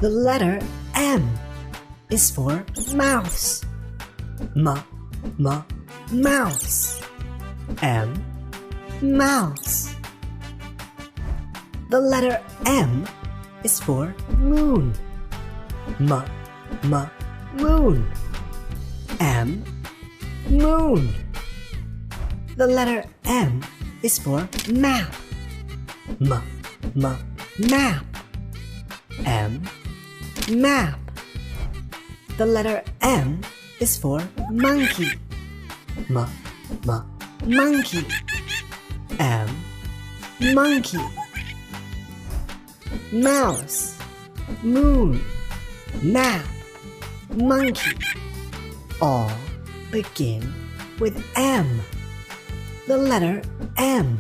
The letter M is for mouse. Mouse. M, mouse. The letter M is for moon. Moon. M, moon. The letter M is for map. Map. M, map. The letter M is for monkey. Monkey. M, monkey. Mouse, moon, map, monkey all begin with M. The letter M.